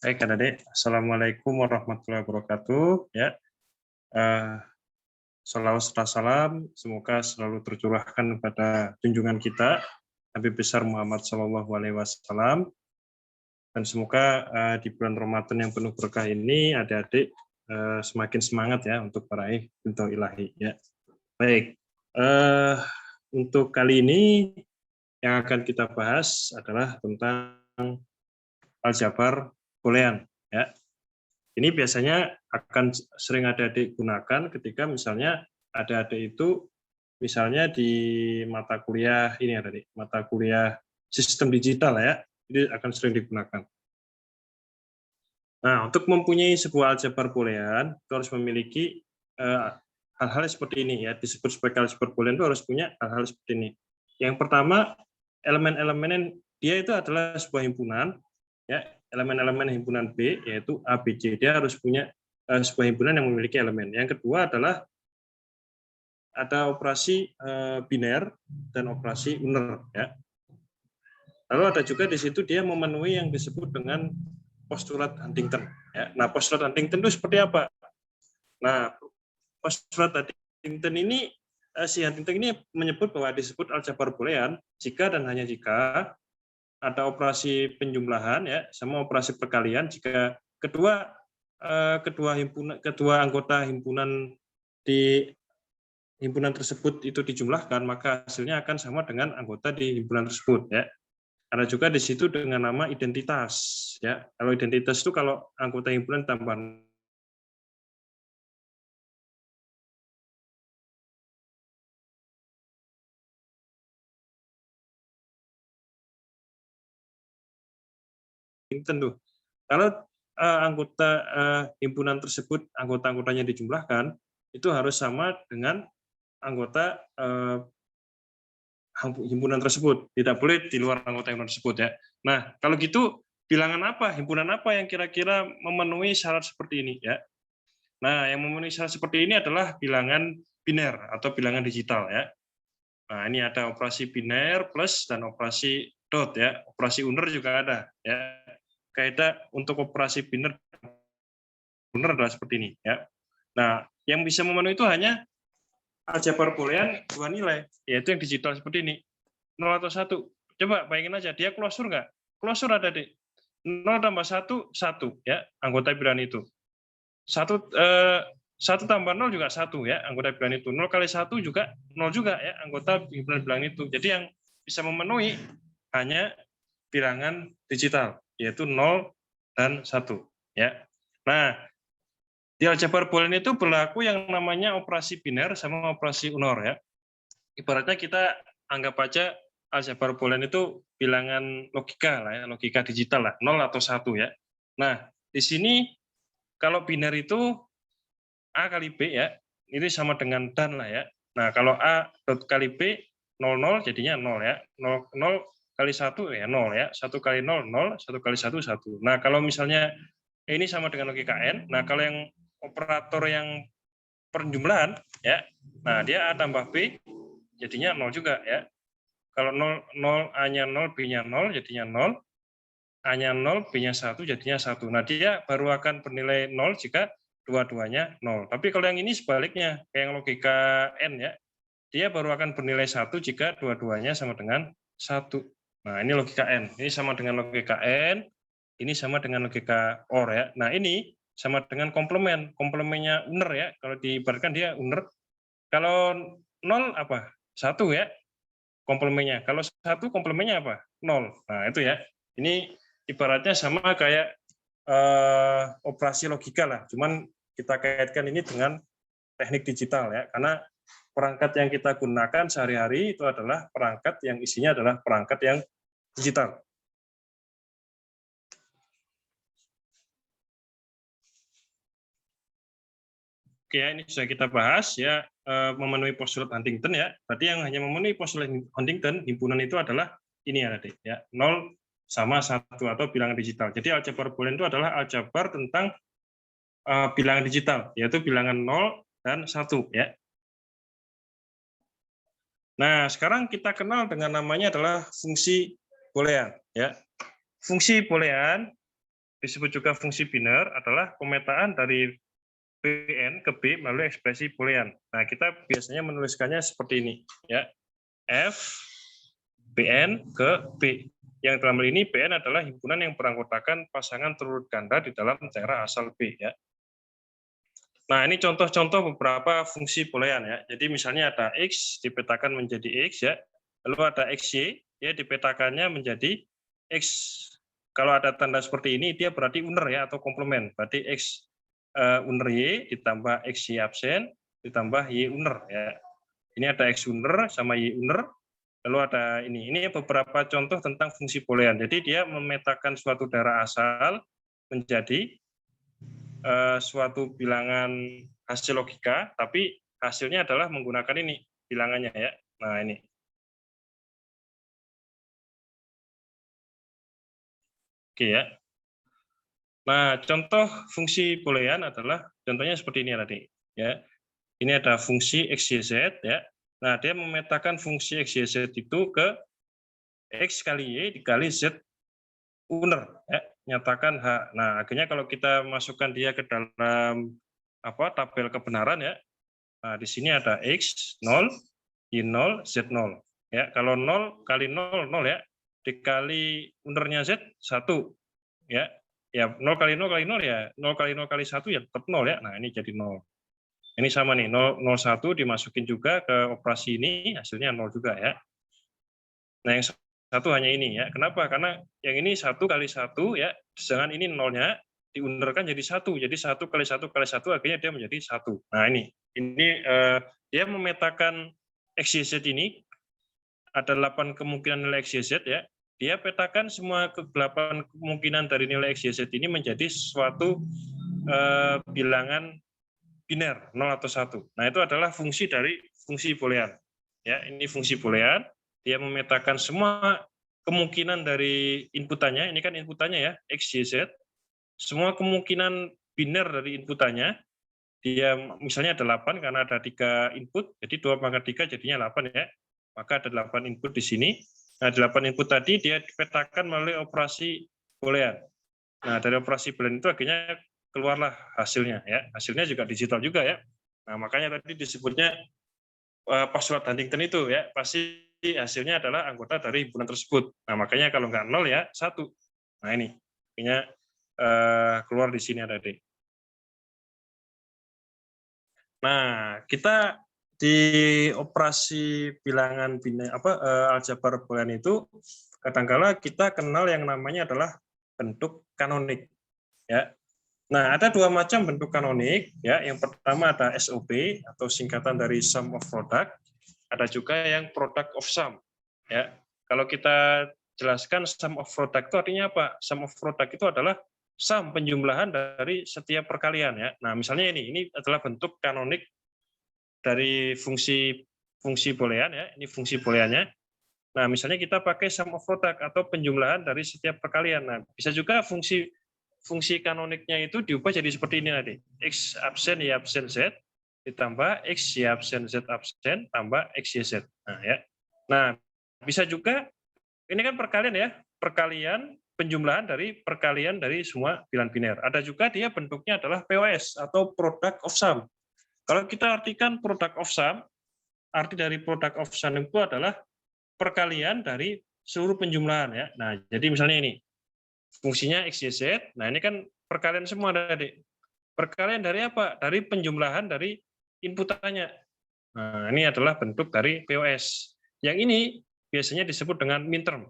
Baik, Adik. Assalamualaikum warahmatullahi wabarakatuh. Ya, salawat serta salam semoga selalu tercurahkan kepada junjungan kita Nabi besar Muhammad Shallallahu Alaihi Wasallam, dan semoga di bulan Ramadan yang penuh berkah ini adik-adik semakin semangat ya untuk meraih ridho ilahi. Ya, baik. Untuk kali ini yang akan kita bahas adalah tentang aljabar boolean. Ya. Ini biasanya akan sering adik-adik gunakan ketika misalnya adik-adik itu misalnya di mata kuliah ini ada nih, mata kuliah sistem digital ya, ini akan sering digunakan. Nah, untuk mempunyai sebuah aljabar boolean itu harus memiliki hal-hal seperti ini ya, disebut sebagai aljabar boolean itu harus punya hal-hal seperti ini. Yang pertama, elemen-elemen dia itu adalah sebuah himpunan ya, elemen-elemen himpunan B yaitu A, B, C. Dia harus punya sebuah himpunan yang memiliki elemen. Yang kedua adalah ada operasi biner dan operasi uner ya. Lalu ada juga di situ dia memenuhi yang disebut dengan postulat Huntington ya. Nah, postulat Huntington itu seperti apa? Nah, postulat Huntington ini si Huntington ini menyebut bahwa disebut aljabar boolean jika dan hanya jika ada operasi penjumlahan ya sama operasi perkalian jika kedua anggota himpunan di himpunan tersebut itu dijumlahkan, maka hasilnya akan sama dengan anggota di himpunan tersebut ya. Ada juga di situ dengan nama identitas ya. Kalau identitas itu kalau anggota himpunan tambah tentu. Kalau anggota himpunan tersebut anggota-anggotanya dijumlahkan itu harus sama dengan anggota himpunan tersebut, tidak boleh di luar anggota himpunan tersebut ya. Nah, kalau gitu bilangan apa, himpunan apa yang kira-kira memenuhi syarat seperti ini ya? Nah, yang memenuhi syarat seperti ini adalah bilangan biner atau bilangan digital ya. Nah, ini ada operasi biner plus dan operasi dot ya. Operasi uner juga ada ya. Kaidah untuk operasi biner adalah seperti ini ya. Nah, yang bisa memenuhi itu hanya aljabar boolean dua nilai, yaitu yang digital seperti ini, 0 atau 1. Coba bayangin aja, dia klosur nggak? Klosur ada, Dek. 0 tambah 1, 1 ya, anggota bilangan itu. 1 tambah 0 juga 1 ya, anggota bilangan itu. 0 kali 1 juga 0 juga ya, anggota bilangan itu. Jadi yang bisa memenuhi hanya bilangan digital, yaitu 0 dan 1 ya. Nah, di aljabar boolean itu berlaku yang namanya operasi biner sama operasi unor ya. Ibaratnya kita anggap aja aljabar boolean itu bilangan logika lah ya, logika digital lah, 0 atau 1 ya. Nah, di sini kalau biner itu A kali B ya, ini sama dengan dan lah ya. Nah, kalau A dot kali B 00 jadinya 0 ya. 0 kali 1 ya 0 ya. 1 kali 0 0, 1 kali 1 1. Nah, kalau misalnya ini sama dengan logika N, nah kalau yang operator yang penjumlahan ya. Nah, dia A tambah B jadinya 0 juga ya. Kalau 0 A-nya 0, B-nya 0 jadinya 0. A-nya 0, B-nya 1 jadinya 1. Nah, dia baru akan bernilai 0 jika dua-duanya 0. Tapi kalau yang ini sebaliknya, kayak yang logika N ya, dia baru akan bernilai 1 jika dua-duanya sama dengan 1. Nah, ini logika N. Ini sama dengan logika N, ini sama dengan logika OR ya. Nah, ini sama dengan komplement. Komplemennya uner ya. Kalau diibaratkan dia uner. Kalau 0 apa? 1 ya komplemennya. Kalau 1 komplemennya apa? 0. Nah, itu ya. Ini ibaratnya sama kayak operasi logika lah. Cuman kita kaitkan ini dengan teknik digital ya. Karena perangkat yang kita gunakan sehari-hari itu adalah perangkat yang isinya adalah perangkat yang digital. Oke ya, ini sudah kita bahas ya, memenuhi postulat Huntington ya. Berarti yang hanya memenuhi postulat Huntington, himpunan itu adalah ini ya tadi ya, 0 sama 1 atau bilangan digital. Jadi aljabar boolean itu adalah aljabar tentang bilangan digital, yaitu bilangan 0 dan 1 ya. Nah, sekarang kita kenal dengan namanya adalah fungsi boolean ya. Fungsi boolean disebut juga fungsi biner adalah pemetaan dari Pn ke B melalui ekspresi boolean. Nah, kita biasanya menuliskannya seperti ini, ya. F Bn ke B. Yang dalam hal ini Bn adalah himpunan yang beranggotakan pasangan terurut ganda di dalam daerah asal B, ya. Nah, ini contoh-contoh beberapa fungsi boolean, ya. Jadi misalnya ada X dipetakan menjadi X, ya. Lalu ada XY, dia dipetakannya menjadi X. Kalau ada tanda seperti ini, dia berarti uner, ya, atau komplement. Berarti X uner Y ditambah XY absen ditambah Y uner, ya. Ini ada X uner sama Y uner. Lalu ada ini beberapa contoh tentang fungsi boolean. Jadi dia memetakan suatu daerah asal menjadi suatu bilangan hasil logika, tapi hasilnya adalah menggunakan ini bilangannya, ya. Nah, ini. Oke, ya. Nah, contoh fungsi boolean adalah contohnya seperti ini tadi, ya. Ini ada fungsi X, Y, Z, ya. Nah, dia memetakan fungsi X, Y, Z itu ke X kali Y dikali Z uner, ya. Nyatakan H. Nah, akhirnya kalau kita masukkan dia ke dalam tabel kebenaran, ya. Nah, di sini ada X 0, Y 0, Z 0. Ya, kalau 0 kali 0, 0, ya. Dikali unernya Z 1. Ya. Ya, 0 kali 0 kali 0, ya. 0 kali 0 kali 1, ya tetap 0, ya. Nah, ini jadi 0. Ini sama nih, 0, 01 dimasukin juga ke operasi ini, hasilnya 0 juga, ya. Nah, yang satu hanya ini, ya. Kenapa? Karena yang ini 1 kali 1, ya, sedangkan ini 0-nya diunderkan jadi 1. Jadi 1 kali 1 kali 1 akhirnya dia menjadi 1. Nah, ini dia memetakan XYZ ini, ada 8 kemungkinan nilai XYZ, ya. Dia petakan semua ke-8 kemungkinan dari nilai XYZ ini menjadi suatu bilangan biner 0 atau 1. Nah, itu adalah fungsi dari fungsi boolean. Ya, ini fungsi boolean, dia memetakan semua kemungkinan dari inputannya, ini kan inputannya, ya, X, Y, Z. Semua kemungkinan biner dari inputannya, dia misalnya ada 8 karena ada 3 input, jadi 2 pangkat 3 jadinya 8, ya. Maka ada 8 input di sini. Nah, 8 input tadi dia dipetakan melalui operasi boolean. Nah, dari operasi boolean itu akhirnya keluarlah hasilnya, ya. Hasilnya juga digital juga, ya. Nah, makanya tadi disebutnya postulat Huntington itu, ya, pasti hasilnya adalah anggota dari himpunan tersebut. Nah, makanya kalau nggak 0, ya 1. Nah, ini akhirnya keluar di sini ada D. Nah, kita di operasi bilangan aljabar boolean itu kadangkala kita kenal yang namanya adalah bentuk kanonik, ya. Nah, ada 2 macam bentuk kanonik, ya. Yang pertama ada SOP atau singkatan dari sum of product, ada juga yang product of sum, ya. Kalau kita jelaskan sum of product itu artinya apa? Sum of product itu adalah sum penjumlahan dari setiap perkalian, ya. Nah, misalnya ini adalah bentuk kanonik dari fungsi boolean, ya. Ini fungsi booleannya. Nah, misalnya kita pakai sum of product atau penjumlahan dari setiap perkalian. Nah, bisa juga fungsi kanoniknya itu diubah jadi seperti ini nanti. X absen Y absen Z ditambah X Y absen Z absen tambah X Y Z. Nah, ya. Nah, bisa juga ini kan perkalian, ya. Perkalian penjumlahan dari perkalian dari semua bilangan biner. Ada juga dia bentuknya adalah POS atau product of sum. Kalau kita artikan product of sum, arti dari product of sum itu adalah perkalian dari seluruh penjumlahan, ya. Nah, jadi misalnya ini fungsinya X, Y, Z. Nah, ini kan perkalian semua tadi. Perkalian dari apa? Dari penjumlahan dari inputannya. Nah, ini adalah bentuk dari POS. Yang ini biasanya disebut dengan minterm.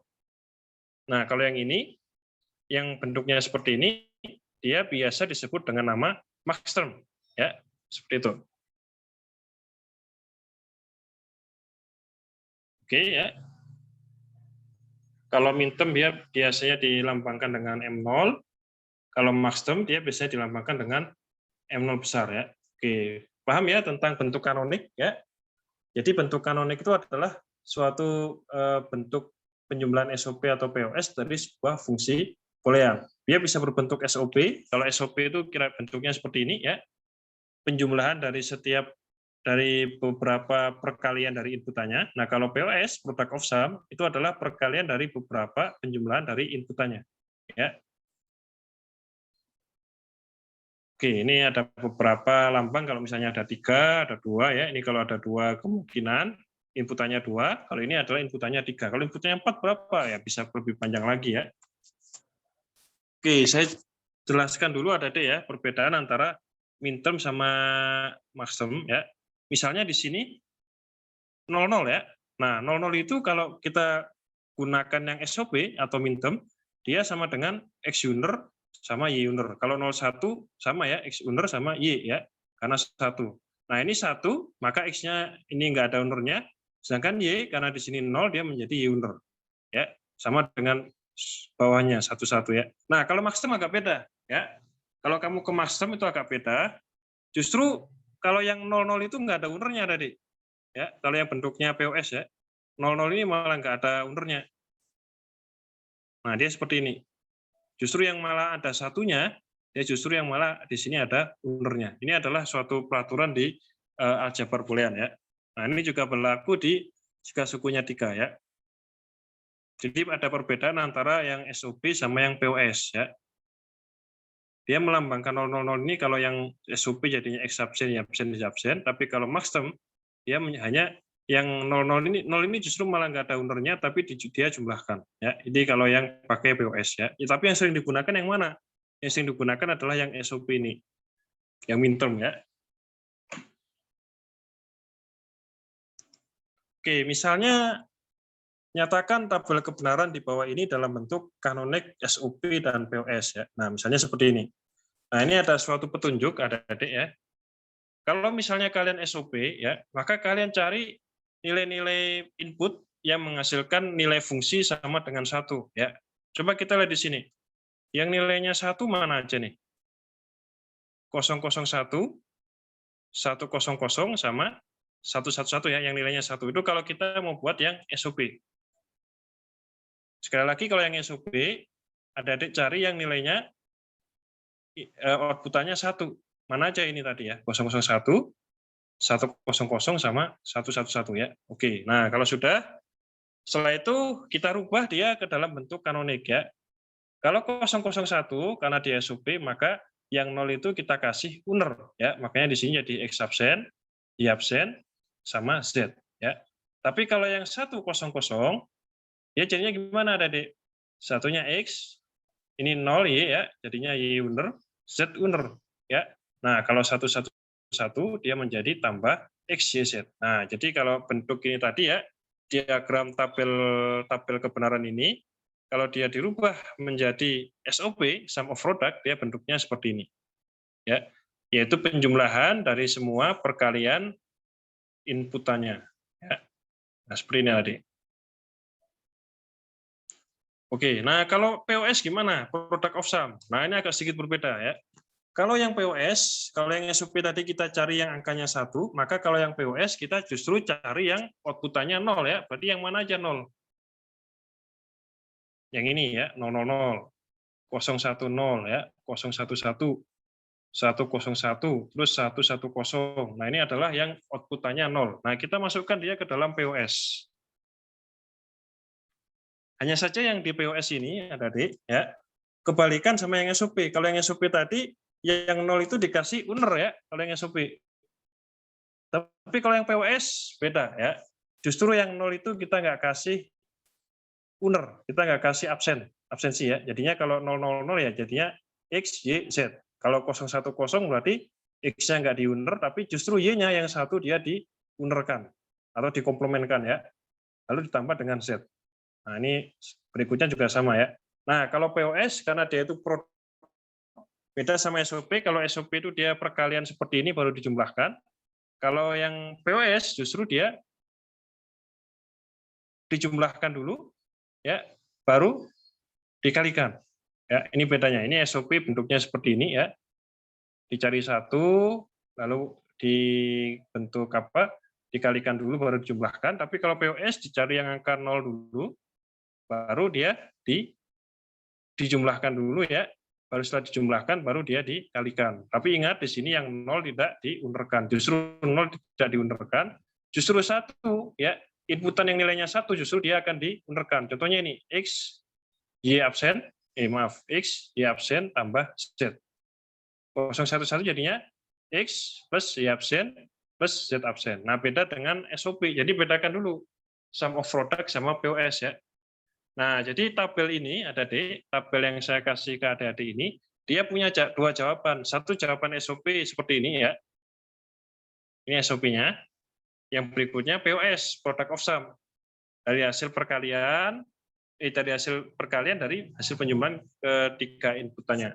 Nah, kalau yang ini, yang bentuknya seperti ini, dia biasa disebut dengan nama maxterm. Ya, seperti itu. Oke, ya. Kalau minterm dia biasanya dilambangkan dengan M0. Kalau maxterm dia biasanya dilambangkan dengan M0 besar, ya. Oke, paham ya tentang bentuk kanonik, ya. Jadi bentuk kanonik itu adalah suatu bentuk penjumlahan SOP atau POS dari sebuah fungsi boolean. Dia bisa berbentuk SOP. Kalau SOP itu kira bentuknya seperti ini, ya. Penjumlahan dari beberapa perkalian dari inputannya. Nah, kalau POS, product of sum, itu adalah perkalian dari beberapa penjumlahan dari inputannya. Ya. Oke, ini ada beberapa lambang. Kalau misalnya ada 3, ada 2 ya. Ini kalau ada 2 kemungkinan, inputannya 2. Kalau ini adalah inputannya 3. Kalau inputannya 4 berapa? Ya bisa lebih panjang lagi ya. Oke, saya jelaskan dulu Adik-adik ya, perbedaan antara minterm sama maxterm ya. Misalnya di sini 00 ya. Nah, 00 itu kalau kita gunakan yang SOP atau minterm, dia sama dengan X uner sama Y uner. Kalau 01 sama ya, X uner sama Y ya, karena 1. Nah, ini 1, maka X-nya ini nggak ada unernya, sedangkan Y karena di sini 0, dia menjadi Y uner. Ya, sama dengan bawahnya 11 ya. Nah, kalau maxterm agak beda ya. Kalau kamu ke maxterm itu agak beda. Justru kalau yang 00 itu nggak ada unernya tadi. Ya, kalau yang bentuknya POS ya. 00 ini malah nggak ada unernya. Nah, dia seperti ini. Justru yang malah ada satunya, ya justru yang malah di sini ada unernya. Ini adalah suatu peraturan di aljabar boolean ya. Nah, ini juga berlaku di jika sukunya 3 ya. Jadi ada perbedaan antara yang SOP sama yang POS ya. Dia melambangkan 000 ini kalau yang SOP jadinya X absen, Y absen, Y absen, tapi kalau maxterm dia hanya yang 00 ini 0 ini justru malah nggak ada unernya tapi dia jumlahkan ya. Ini kalau yang pakai POS ya. Ya, tapi yang sering digunakan yang mana? Yang sering digunakan adalah yang SOP ini. Yang minterm ya. Oke, misalnya nyatakan tabel kebenaran di bawah ini dalam bentuk kanonik SOP dan POS ya. Nah, misalnya seperti ini. Nah, ini ada suatu petunjuk adik-adik ya. Kalau misalnya kalian SOP ya, maka kalian cari nilai-nilai input yang menghasilkan nilai fungsi sama dengan 1 ya. Coba kita lihat di sini. Yang nilainya 1 mana aja nih? 001, 100 sama 111 ya, yang nilainya 1. Itu kalau kita mau buat yang SOP. Sekali lagi kalau yang SOP, adik-adik cari yang nilainya outputannya 1. Mana aja ini tadi ya? 001, 100 sama 111 ya. Oke. Nah, kalau sudah, setelah itu kita rubah dia ke dalam bentuk kanonik ya. Kalau 001 karena dia SOP, maka yang 0 itu kita kasih uner ya. Makanya di sini jadi X absen, Y absen sama Z ya. Tapi kalau yang 100 ya jadinya gimana Adik? Satunya X, ini 0 Y ya, jadinya Y uner, Z uner ya. Nah, kalau 111 dia menjadi tambah X, Y, Z. Nah, jadi kalau bentuk ini tadi ya, diagram tabel kebenaran ini, kalau dia dirubah menjadi SOP, sum of product, dia bentuknya seperti ini. Ya, yaitu penjumlahan dari semua perkalian inputannya. Ya. Nah, seperti ini tadi. Oke, nah kalau POS gimana? Product of sum. Nah, ini agak sedikit berbeda ya. Kalau yang POS, kalau yang SOP tadi kita cari yang angkanya 1, maka kalau yang POS kita justru cari yang outputannya 0 ya. Berarti yang mana aja 0? Yang ini ya, 000, 010 ya, 011, 101, terus 110. Nah, ini adalah yang outputannya 0. Nah, kita masukkan dia ke dalam POS. Hanya saja yang di POS ini, adik-adik, ya, kebalikan sama yang SOP. Kalau yang SOP tadi, yang 0 itu dikasih uner ya, kalau yang SOP. Tapi kalau yang POS, beda ya. Justru yang 0 itu kita nggak kasih uner, kita nggak kasih absensi ya. Jadinya kalau 000 ya jadinya X, Y, Z. Kalau 010 berarti X-nya nggak diuner, tapi justru Y-nya yang 1 dia diunerkan atau dikomplemenkan ya. Lalu ditambah dengan Z. Nah, ini berikutnya juga sama ya. Nah, kalau POS karena dia itu beda sama SOP, kalau SOP itu dia perkalian seperti ini baru dijumlahkan. Kalau yang POS justru dia dijumlahkan dulu ya, baru dikalikan. Ya, ini bedanya. Ini SOP bentuknya seperti ini ya. Dicari 1, lalu dibentuk apa? Dikalikan dulu baru dijumlahkan, tapi kalau POS dicari yang angka 0 dulu, baru dia dijumlahkan dulu ya, baru setelah dijumlahkan baru dia dikalikan. Tapi ingat di sini yang 0 tidak diunerkan, justru 0 tidak diunerkan, justru 1 ya, inputan yang nilainya 1 justru dia akan diunerkan. Contohnya ini X, Y absen, X, Y absen tambah Z. 011 jadinya X plus Y absen plus Z absen. Nah, beda dengan SOP. Jadi bedakan dulu sum of product sama POS ya. Nah, jadi tabel ini ada di tabel yang saya kasih ke adik-adik ini, dia punya dua jawaban. Satu jawaban SOP seperti ini ya. Ini SOP-nya. Yang berikutnya POS, product of sum. Dari hasil perkalian dari hasil penjumlahan ketiga inputannya.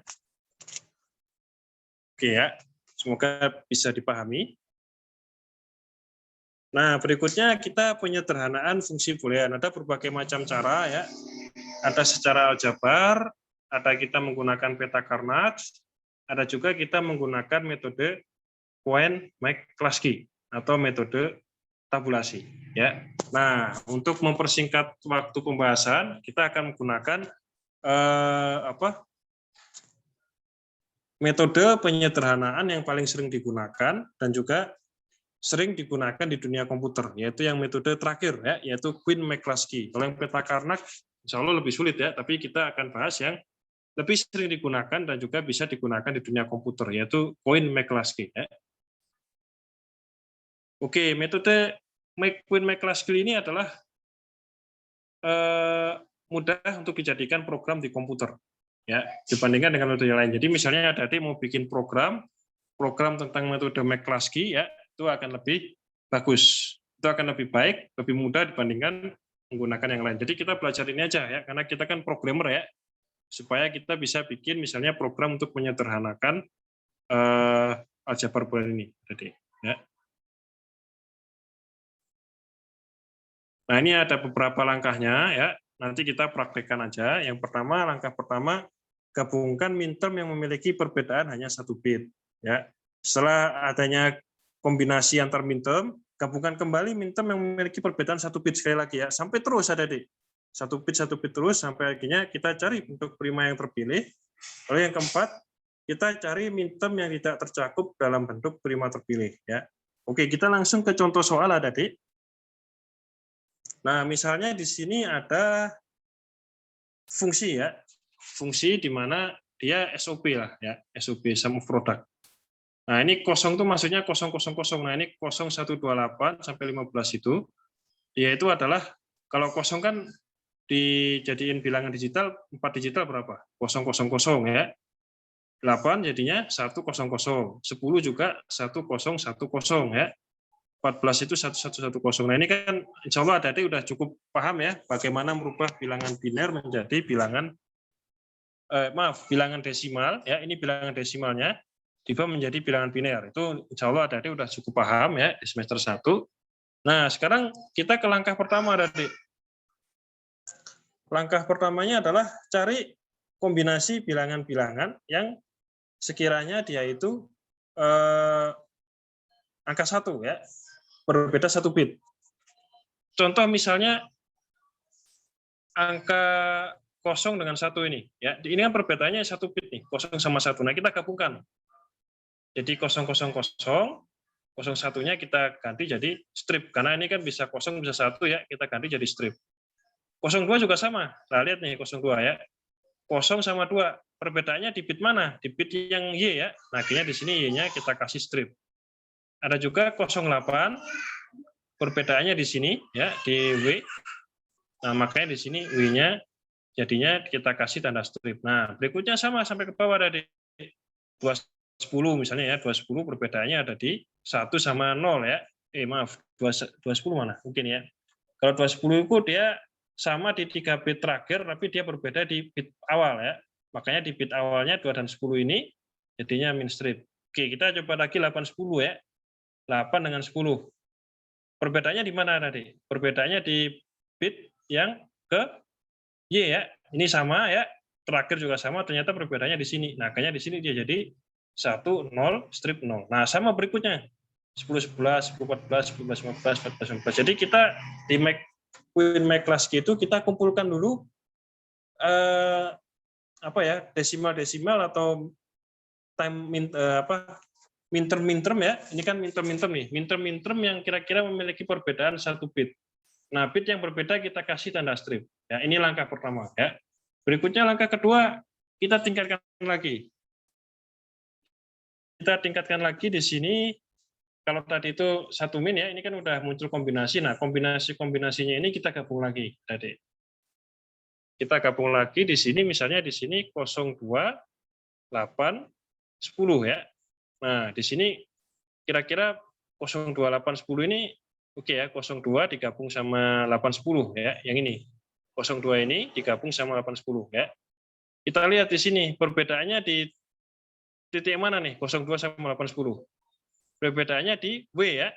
Oke ya, semoga bisa dipahami. Nah, berikutnya kita penyederhanaan fungsi boolean. Ada berbagai macam cara ya. Ada secara aljabar, ada kita menggunakan peta Karnac, ada juga kita menggunakan metode Cohen-Mac-Klasky atau metode tabulasi ya. Nah, untuk mempersingkat waktu pembahasan, kita akan menggunakan metode penyederhanaan yang paling sering digunakan dan juga sering digunakan di dunia komputer, yaitu yang metode terakhir ya, yaitu Cohen-Mac-Klasky. Kalau yang peta Karnac insya Allah lebih sulit ya, tapi kita akan bahas yang lebih sering digunakan dan juga bisa digunakan di dunia komputer, yaitu Cohen-Mac-Klasky ya. Oke, metode Cohen-Mac-Klasky ini adalah mudah untuk dijadikan program di komputer ya, dibandingkan dengan metode yang lain. Jadi misalnya adik-adik mau bikin program tentang metode Mac-Klasky ya, itu akan lebih bagus, itu akan lebih baik, lebih mudah dibandingkan menggunakan yang lain. Jadi kita belajar ini aja ya, karena kita kan programmer ya, supaya kita bisa bikin misalnya program untuk menyederhanakan aljabar boolean ini. Jadi, ya. Nah, ini ada beberapa langkahnya ya. Nanti kita praktekkan aja. Yang pertama, langkah pertama, gabungkan minterm yang memiliki perbedaan hanya 1 bit. Ya. Setelah adanya kombinasi antar minterm, gabungkan kembali minterm yang memiliki perbedaan 1 bit sekali lagi ya. Sampai terus ada di 1 bit terus sampai akhirnya kita cari bentuk prima yang terpilih. Lalu yang keempat, kita cari minterm yang tidak tercakup dalam bentuk prima terpilih ya. Oke, kita langsung ke contoh soal adik-adik. Nah, misalnya di sini ada fungsi ya, fungsi di mana dia SOP lah ya, SOP sum of product. Nah, ini kosong itu maksudnya 000. Nah, ini 0128 sampai 15 itu, dia itu adalah kalau kosong kan dijadiin bilangan digital 4 digital berapa? 000 ya. 8 jadinya 100, 10 juga 1010 ya. 14 itu 1110. Nah, ini kan insya Allah adik-adik udah cukup paham ya bagaimana merubah bilangan biner menjadi bilangan bilangan desimal ya. Ini bilangan desimalnya diubah menjadi bilangan biner. Itu insya Allah adik-adik udah cukup paham ya di semester 1. Nah, sekarang kita ke langkah pertama adik-adik. Langkah pertamanya adalah cari kombinasi bilangan-bilangan yang sekiranya dia itu angka 1 ya. Berbeda 1 bit. Contoh misalnya angka 0 dengan 1 ini ya. Ini kan perbedaannya 1 bit nih, 0 sama 1. Nah, kita gabungkan. Jadi 000, 01-nya kita ganti jadi strip karena ini kan bisa 0 bisa 1 ya, kita ganti jadi strip. 02 juga sama. Nah, lihat nih 02 ya. 0 sama 2. Perbedaannya di bit mana? Di bit yang Y ya. Nah, akhirnya di sini Y-nya kita kasih strip. Ada juga 08, perbedaannya di sini ya, di W. Nah, makanya di sini W-nya jadinya kita kasih tanda strip. Nah, berikutnya sama sampai ke bawah ada di 210 misalnya ya, 210 perbedaannya ada di 1 sama 0 ya. Maaf, 210 mana? Mungkin ya. Kalau 210 itu dia sama di 3 bit terakhir tapi dia berbeda di bit awal ya. Makanya di bit awalnya 2 dan 10 ini jadinya min strip. Oke, kita coba lagi 810 ya. 8 dengan 10. Perbedaannya di mana tadi? Perbedaannya di bit yang ke Y ya. Ini sama ya. Terakhir juga sama, ternyata perbedaannya di sini. Nah, makanya di sini dia jadi 1, 0, strip 0. Nah, sama berikutnya. 10, 11, 10, 14, 15, 15, 14, 15. Jadi kita di Cohen-Mac-Klasky itu kita kumpulkan dulu desimal atau minterm ya. Ini kan minterm nih. Minterm yang kira-kira memiliki perbedaan 1 bit. Nah, bit yang berbeda kita kasih tanda strip. Ya, ini langkah pertama ya. Berikutnya langkah kedua kita tingkatkan lagi. kita tingkatkan lagi di sini. Kalau tadi itu 1 min ya, ini kan udah muncul kombinasi. Nah, kombinasinya ini kita gabung lagi tadi. Kita gabung lagi di sini, misalnya di sini 02, 8, 10 ya. Nah, di sini kira-kira 02, 8, 10 ini oke ya, 02 digabung sama 8, 10 ya, yang ini. 02 ini digabung sama 8, 10 ya. Kita lihat di sini perbedaannya di titik mana nih 02 sama 8, 10. Perbedaannya di W ya.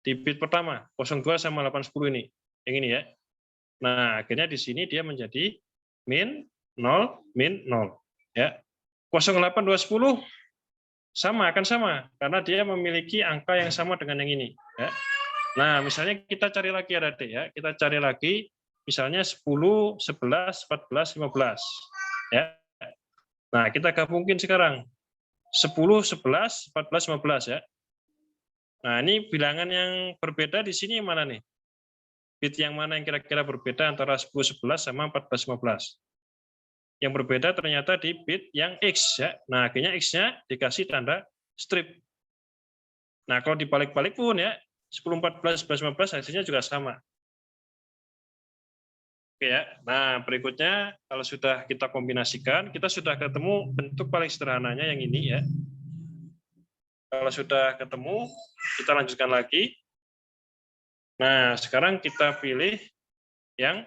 Di bit pertama 02 sama 8, 10 ini. Yang ini ya. Nah, akhirnya di sini dia menjadi min 0 min 0 ya. 08, 210 akan sama karena dia memiliki angka yang sama dengan yang ini ya. Nah, misalnya kita cari lagi ya Adik ya. Kita cari lagi misalnya 10, 11, 14, 15 ya. Nah, kita gabungin sekarang 10, 11, 14, 15 ya. Nah, ini bilangan yang berbeda di sini mana nih? Bit yang mana yang kira-kira berbeda antara 10, 11 sama 14, 15? Yang berbeda ternyata di bit yang X ya. Nah, akhirnya X-nya dikasih tanda strip. Nah, kalau dibalik-balik pun ya, 10, 14, 11, 15 hasilnya juga sama. Oke ya. Nah, berikutnya kalau sudah kita kombinasikan, kita sudah ketemu bentuk paling sederhananya yang ini ya. Kalau sudah ketemu, kita lanjutkan lagi. Nah, sekarang kita pilih yang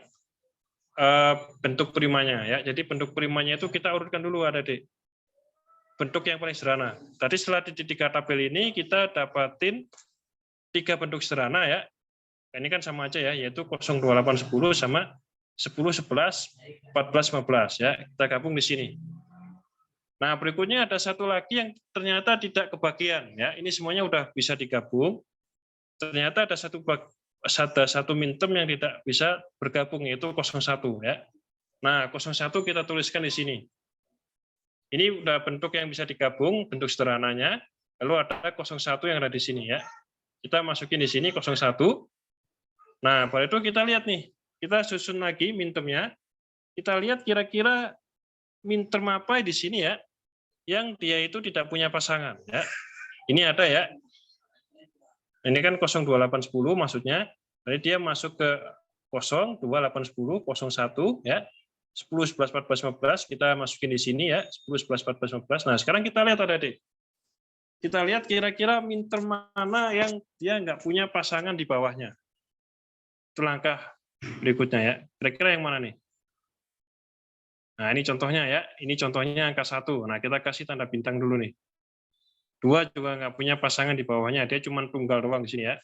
bentuk primanya ya. Jadi bentuk primanya itu kita urutkan dulu Adik. Bentuk yang paling sederhana. Tadi setelah di 3 tabel ini kita dapatin 3 bentuk sederhana ya. Ini kan sama aja ya, yaitu 02810 sama 10, 11, 14, 15 ya. Kita gabung di sini. Nah, berikutnya ada satu lagi yang ternyata tidak kebagian ya. Ini semuanya udah bisa digabung. Ternyata ada satu minterm yang tidak bisa bergabung, yaitu 01 ya. Nah, 01 kita tuliskan di sini. Ini udah bentuk yang bisa digabung, bentuk sederhananya. Lalu ada 01 yang ada di sini ya. Kita masukin di sini 01. Nah, pada itu kita lihat nih. Kita susun lagi mintermnya. Kita lihat kira-kira minterm apa di sini ya, yang dia itu tidak punya pasangan ya. Ini ada ya. Ini kan 02810 maksudnya. Jadi dia masuk ke 0, 2, 8, 10, 01 ya. 10, 11, 14, 15 kita masukin di sini ya. 10, 11, 14, 15. Nah, sekarang kita lihat Adik. Kita lihat kira-kira minterm mana yang dia nggak punya pasangan di bawahnya. Itu langkah berikutnya ya. Kira-kira yang mana nih? Nah, ini contohnya ya. Ini contohnya angka 1. Nah, kita kasih tanda bintang dulu nih. 2 juga nggak punya pasangan di bawahnya. Dia cuma tunggal doang di sini ya.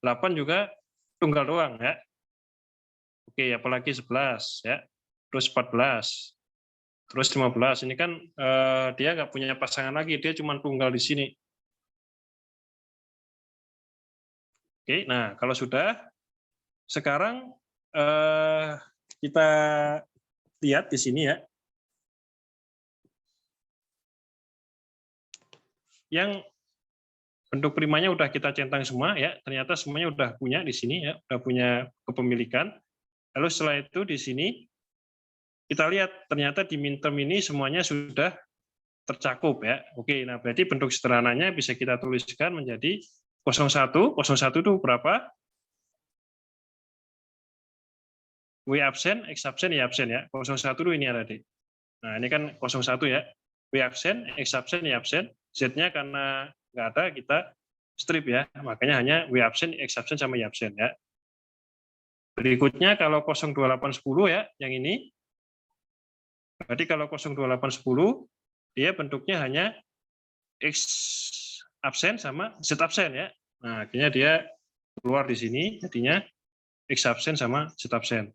8 juga tunggal doang ya. Oke, apalagi 11 ya. Terus 14. Terus 15. Ini kan dia nggak punya pasangan lagi. Dia cuma tunggal di sini. Oke, nah kalau sudah, sekarang kita lihat di sini ya. Yang bentuk primanya udah kita centang semua ya. Ternyata semuanya udah punya di sini ya, udah punya kepemilikan. Lalu setelah itu di sini kita lihat ternyata di minterm ini semuanya sudah tercakup ya. Oke, nah berarti bentuk sederhananya bisa kita tuliskan menjadi 01. 01 itu berapa? W absen, X absen, Y absen ya. 01 itu ini ada di. Nah, ini kan 01 ya. W absen, X absen, Y absen. Z-nya karena nggak ada, kita strip ya. Makanya hanya W absen, X absen, sama Y absen ya. Berikutnya kalau 02810 ya, yang ini. Berarti kalau 02810, dia bentuknya hanya X absen sama Z absen ya. Nah, akhirnya dia keluar di sini, jadinya X absen sama Z absen.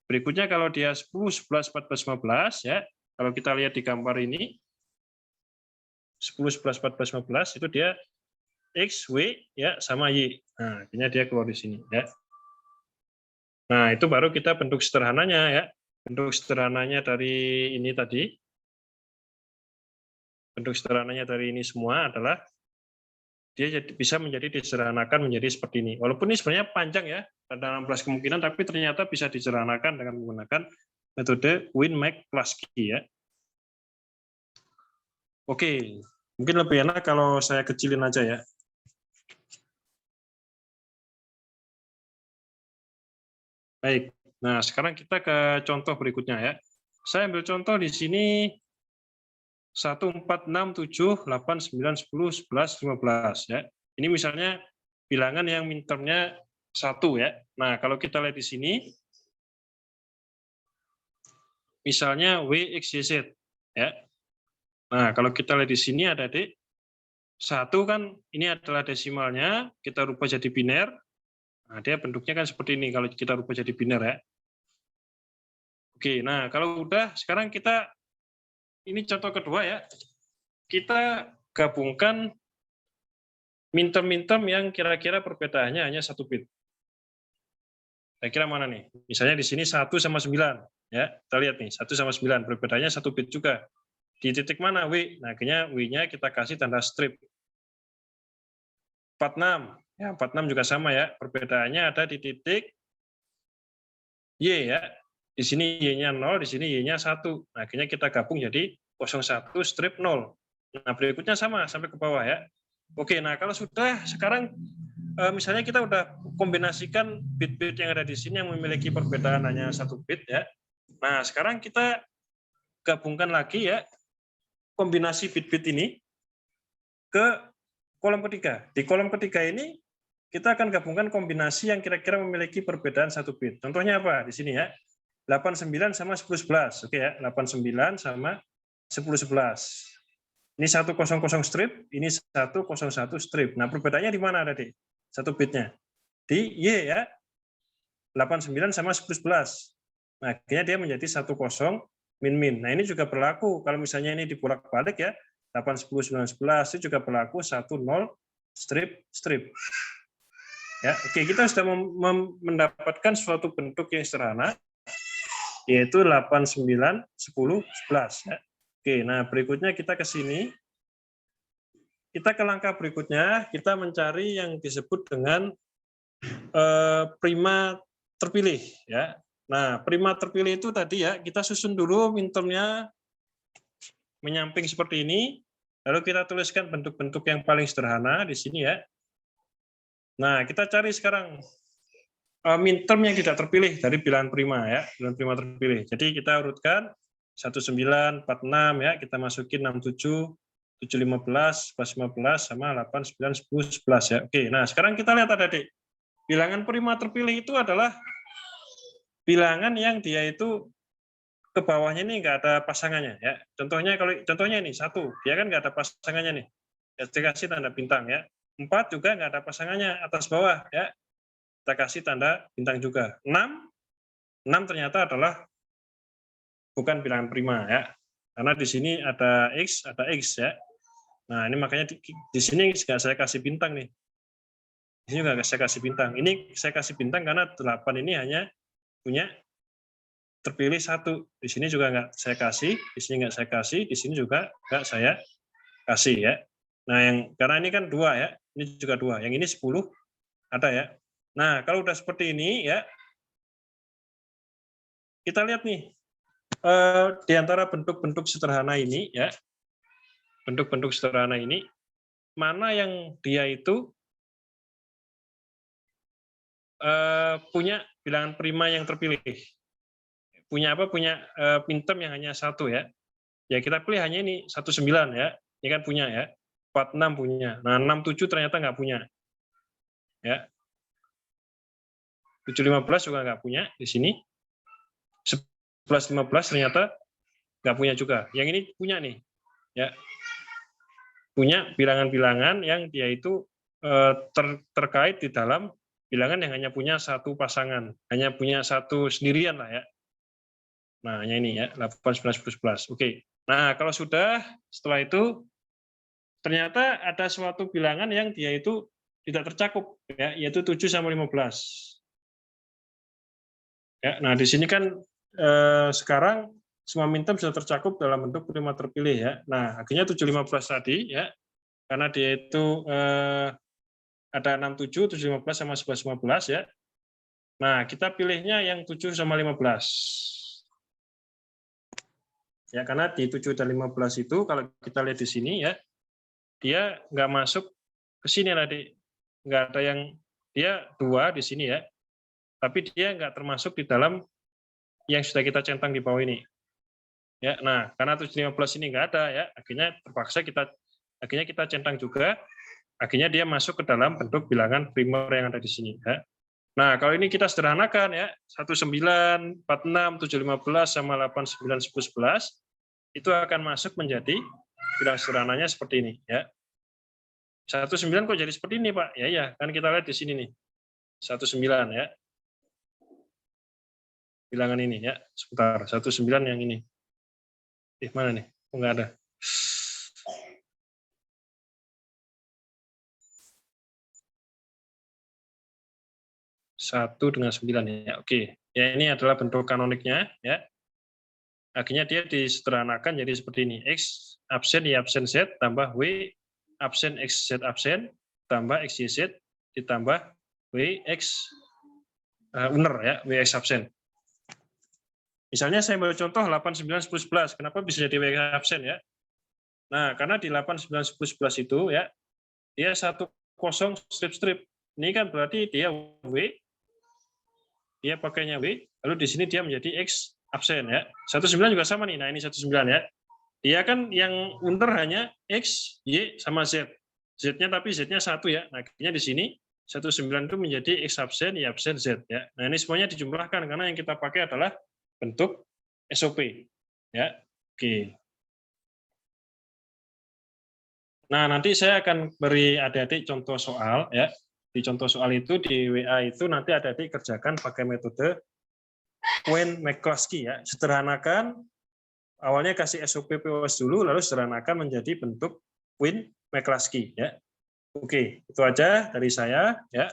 Berikutnya kalau dia 10, 11, 14, 15 ya, kalau kita lihat di gambar ini 10, 11, 14, 15 itu dia X, W ya sama Y. Nah, akhirnya dia keluar di sini ya. Nah, itu baru kita bentuk sederhananya ya. Bentuk sederhananya dari ini tadi. Bentuk sederhananya dari ini semua adalah dia bisa menjadi disederhanakan menjadi seperti ini. Walaupun ini sebenarnya panjang ya, ada 16 kemungkinan, tapi ternyata bisa disederhanakan dengan menggunakan metode Win, Max, Klasky ya. Oke, Mungkin lebih enak kalau saya kecilin aja ya. Baik. Nah, sekarang kita ke contoh berikutnya ya. Saya ambil contoh di sini 1, 4, 6, 7, 8, 9, 10, 11, 15 ya. Ini misalnya bilangan yang min-termnya 1 ya. Nah, kalau kita lihat di sini misalnya W, X, Y, Z ya. Nah, kalau kita lihat di sini ada D 1 kan ini adalah desimalnya, kita rubah jadi biner. Nah, dia bentuknya kan seperti ini kalau kita rubah jadi biner ya. Oke, nah kalau udah sekarang kita ini contoh kedua ya. Kita gabungkan min-term yang kira-kira perbedaannya hanya 1 bit. Kira-kira mana nih? Misalnya di sini 1 sama 9 ya. Kita lihat nih, 1 sama 9 perbedaannya 1 bit juga. Di titik mana W? Nah, akhirnya W-nya kita kasih tanda strip. 46. Ya, 46 juga sama ya. Perbedaannya ada di titik Y ya. Di sini Y-nya 0, di sini Y-nya 1. Nah, akhirnya kita gabung jadi 01 strip 0. Nah, berikutnya sama sampai ke bawah ya. Oke, nah kalau sudah sekarang misalnya kita udah kombinasikan bit-bit yang ada di sini yang memiliki perbedaan hanya 1 bit ya. Nah, sekarang kita gabungkan lagi ya kombinasi bit-bit ini ke kolom ketiga. Di kolom ketiga ini kita akan gabungkan kombinasi yang kira-kira memiliki perbedaan 1 bit. Contohnya apa? Di sini ya. 89 sama 1011. Oke ya, 89 sama 1011. Ini 100 strip, ini 101 strip. Nah, perbedaannya di mana tadi? 1 bitnya. Di Y ya. 89 sama 1011. Nah, akhirnya dia menjadi 10 min-min. Nah, ini juga berlaku kalau misalnya ini dibolak-balik ya. 8, 10, 9, 11 itu juga berlaku 10 strip. Ya, oke, kita sudah mendapatkan suatu bentuk yang sederhana yaitu 8, 9, 10, 11 ya. Oke, nah berikutnya kita ke sini. Kita ke langkah berikutnya, kita mencari yang disebut dengan prima terpilih ya. Nah, prima terpilih itu tadi ya, kita susun dulu min-termnya menyamping seperti ini, lalu kita tuliskan bentuk-bentuk yang paling sederhana di sini ya. Nah, kita cari sekarang min-term yang tidak terpilih dari bilangan prima ya, bilangan prima terpilih. Jadi kita urutkan 19, 46 ya, kita masukin 67, 715, 15 sama 8, 9, 10, 11 ya. Oke, nah sekarang kita lihat adik-adik. Bilangan prima terpilih itu adalah bilangan yang dia itu ke bawahnya ini nggak ada pasangannya ya. Contohnya ini 1, dia kan nggak ada pasangannya nih. Kita kasih tanda bintang ya. 4 juga nggak ada pasangannya atas bawah ya. Kita kasih tanda bintang juga. 6 ternyata adalah bukan bilangan prima ya. Karena di sini ada X ya. Nah, ini makanya di sini nggak saya kasih bintang nih. Di sini juga saya kasih bintang. Ini saya kasih bintang karena 8 ini hanya punya terpilih 1. Di sini juga nggak saya kasih, di sini nggak saya kasih, di sini juga nggak saya kasih ya. Nah, karena ini kan 2 ya, ini juga 2. Yang ini 10 ada ya. Nah, kalau udah seperti ini ya, kita lihat nih di antara bentuk-bentuk sederhana ini ya, bentuk-bentuk sederhana ini mana yang dia itu punya bilangan prima yang terpilih, punya min-term yang hanya 1 ya. Ya kita pilih hanya ini 19 ya, ini kan punya ya. 46 punya. Nah 67 ternyata nggak punya. Ya. 715 juga nggak punya di sini. 1115 ternyata nggak punya juga. Yang ini punya nih. Ya. Punya bilangan-bilangan yang dia itu terkait di dalam bilangan yang hanya punya 1 pasangan, hanya punya 1 sendirian lah ya. Nah, hanya ini ya, 8, 11, 11. Oke. Nah, kalau sudah setelah itu ternyata ada suatu bilangan yang dia itu tidak tercakup ya, yaitu 7 sama 15. Ya, nah di sini kan sekarang semua min-term sudah tercakup dalam bentuk prima terpilih ya. Nah, akhirnya 715 tadi ya, karena dia itu ada 67, 715 sama 1115 ya. Nah, kita pilihnya yang 7 sama 15. Ya, karena di 7 dan 15 itu kalau kita lihat di sini ya, dia nggak masuk ke sini tadi. Nggak ada yang, dia 2 di sini ya, tapi dia nggak termasuk di dalam yang sudah kita centang di bawah ini. Ya, nah karena 715 ini nggak ada ya, akhirnya terpaksa kita centang juga, akhirnya dia masuk ke dalam bentuk bilangan primer yang ada di sini ya. Nah, kalau ini kita sederhanakan ya, 19, 46, 715 sama 89, 10, 11 itu akan masuk menjadi bilangan sederhananya seperti ini ya. 19 kok jadi seperti ini, Pak? Ya, kan kita lihat di sini nih. 19 ya. Bilangan ini ya. Sebentar, 19 yang ini. Mana nih? Oh, nggak ada. Satu dengan 9 ya. Oke. Ya, ini adalah bentuk kanoniknya ya. Akhirnya dia disederhanakan jadi seperti ini. X absen Y absen Z tambah W absen X Z absen tambah X Y Z ditambah W X uner ya, W X absen. Misalnya saya ambil contoh 8, 9, 10, 11. Kenapa bisa jadi W absen ya? Nah, karena di 8, 9, 10, 11 itu ya, dia 1, 0 strip-strip. Ini kan berarti dia W, dia pakainya W, lalu di sini dia menjadi X absen ya. 19 juga sama nih. Nah, ini 19 ya. Dia kan yang unter hanya X, Y, sama Z. Z-nya tapi Z-nya 1 ya. Nah, akhirnya di sini 19 itu menjadi X absen, Y absen, Z ya. Nah, ini semuanya dijumlahkan karena yang kita pakai adalah bentuk SOP ya. Oke. Nah, nanti saya akan beri adik-adik contoh soal ya. Di contoh soal itu di WA itu nanti adik-adik kerjakan pakai metode Quine-McCluskey ya. Sederhanakan, awalnya kasih SOP POS dulu, lalu sederhanakan menjadi bentuk Quine-McCluskey ya. Oke, itu aja dari saya ya.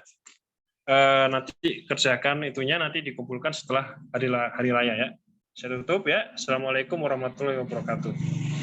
Nanti kerjakan itunya, nanti dikumpulkan setelah hari raya ya. Saya tutup ya. Assalamualaikum warahmatullahi wabarakatuh.